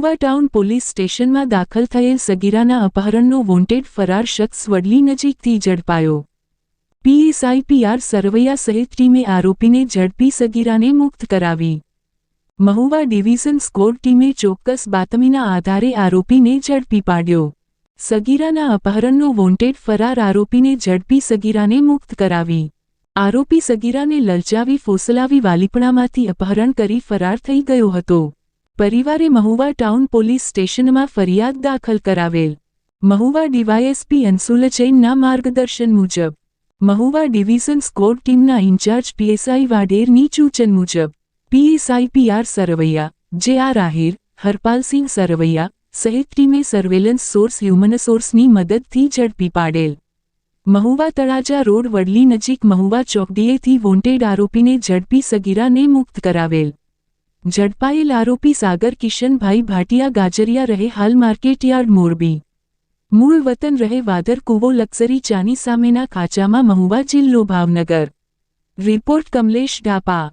Mahuva town police સ્ટેશનમાં દાખલ થયેલ સગીરાના અપહરણનો વોન્ટેડ ફરાર શખ્સ વડલી નજીકથી ઝડપાયો। પીએસઆઈ પીઆર સરવૈયા સહિત ટીમે આરોપીને ઝડપી સગીરાને મુક્ત કરાવી। મહુવા ડિવિઝન સ્કોડ ટીમે ચોક્કસ બાતમીના આધારે આરોપીને ઝડપી પાડ્યો। સગીરાના અપહરણનો વોન્ટેડ ફરાર આરોપીને ઝડપી સગીરાને મુક્ત કરાવી। આરોપી સગીરાને લલચાવી ફોસલાવી વાલીપણામાંથી અપહરણ કરી ફરાર થઈ ગયો હતો। પરિવારે મહુવા ટાઉન પોલીસ સ્ટેશનમાં ફરિયાદ દાખલ કરાવેલ। મહુવા ડીવાયએસપી અંશુલ જૈનના માર્ગદર્શન મુજબ મહુવા ડિવિઝન સ્કોડ ટીમના ઇન્ચાર્જ પીએસઆઈ વાઢેરની સૂચન મુજબ પીએસઆઈ પીઆર સરવૈયા, જે.આર. આહિર, હરપાલસિંહ સરવૈયા સહિત ટીમે સર્વેલન્સ સોર્સ હ્યુમન સોર્સની મદદથી ઝડપી પાડેલ। મહુવા તળાજા રોડ વડલી નજીક મહુવા ચોકડીએથી વોન્ટેડ આરોપીને ઝડપી સગીરાને મુક્ત કરાવેલ। ઝડપાયેલ આરોપી સાગર કિશનભાઈ ભાટિયા ગાજરિયા રહે હાલ માર્કેટયાર્ડ મોરબી, મૂળ વતન રહે વાદર કુવો લક્ઝરી ચાની સામેના ખાંચામાં મહુવા જિલ્લો ભાવનગર। રિપોર્ટ કમલેશ ઢાપા।